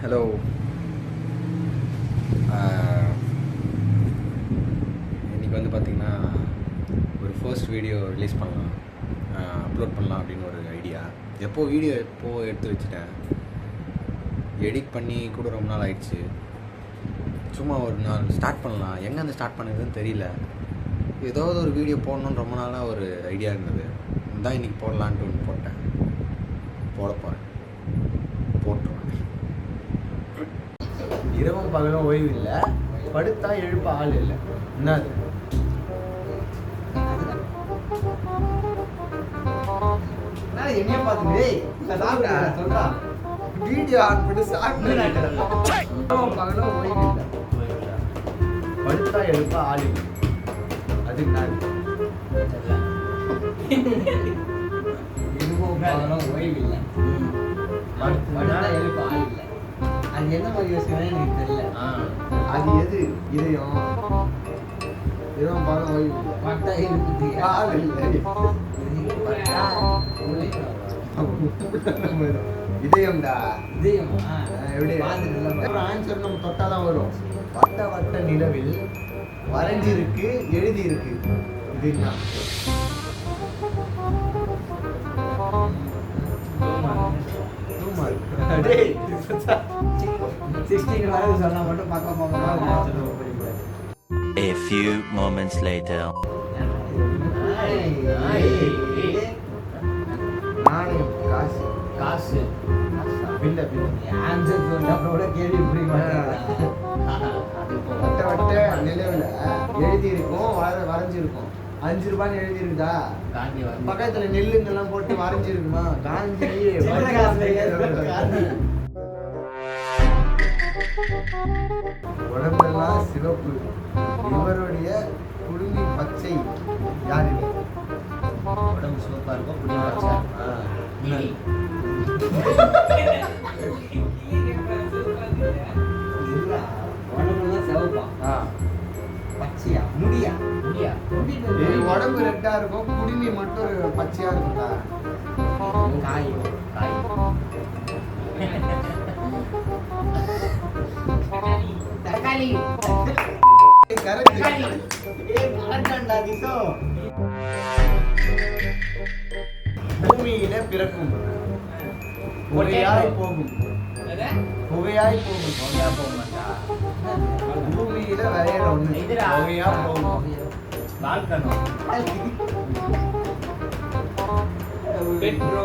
Hello. இன்றைக்கி வந்து பார்த்திங்கன்னா ஒரு ஃபர்ஸ்ட் வீடியோ ரிலீஸ் பண்ணலாம், அப்லோட் பண்ணலாம் அப்படின்னு ஒரு ஐடியா. வீடியோ எடுத்து வச்சுட்டேன். எடிட் பண்ணி கூட ரொம்ப நாள் ஆயிடுச்சு. சும்மா ஒரு நாள் ஸ்டார்ட் பண்ணலாம், எங்கேருந்து ஸ்டார்ட் பண்ணுறதுன்னு தெரியல. ஏதாவது ஒரு வீடியோ போடணுன்னு ரொம்ப நாளாக ஒரு ஐடியா இருந்தது. தான் இன்றைக்கி போடலான்ட்டு ஒன்று போட்டேன். போட போகிறேன், போட்டுருவேன். இரவும் பகலும் ஓய்வு இல்லை, படுத்தா எழுப்ப ஆள் இல்லை. என்னது என்னைய பார்த்துட்டு சொல்றா வீடியோ ஆன் பண்ணி சாப்பிட்டு இரவும் பகலும் ஓய்வு இல்லை, படுத்தா எழுப்ப ஆள் இல்லை. அதுக்கு நான் இரவும் பகலும் ஓய்வு இல்லை, படுத்தா எழுப்ப ஆள் இல்லை. அது என்ன மாதிரி யோசனை எனக்கு தெரியல. அது எது? இதயம் இரவும் பகலும் ஓய்வு இல்லை, பட்டா எழுப்பு ஆள் இல்லை. இதயம்டா, இதயம் எப்படி ஆன்சர் நம்ம தொட்டாதான் வரும். வட்ட வட்ட நிலவில் வரைஞ்சிருக்கு, எழுதி இருக்கு. இது என்ன? A few moments later. நாணயம், காசு, காசு, பில்ல ஆன்சர் சொன்னப்போட கேள்வி புரியுமா? வட்ட வட்ட நிலவுல எழுதி இருக்கும், வரைஞ்சிருக்கும். 5 ரூபான்னு எழுதி இருக்குதா? பக்கத்துல நெல்லுங்கெல்லாம் போட்டு வரைஞ்சிருக்குமா? காஞ்சி உடம்பெல்லாம் சிவப்பு, இவருடைய குடுமி பச்சை. யாரு? உடம்பு சிவப்பா இருக்கும், புடி பச்சை. உடம்புலாம் சிவப்பா, பச்சையா, முடியா? முடியா, உடம்பு ரெட்டா இருக்கும், குடுமி மட்டும் பச்சையா இருக்கும்டா. காய், காய். தக்காளி. பூமியில பிறக்கும், புகையாய் போகும். புகையாய் போகும், போகையா போக மாட்டா. பூமியில விளையாட ஒண்ணு புகையா போகும். பால்கனோ. பெட்ரோ.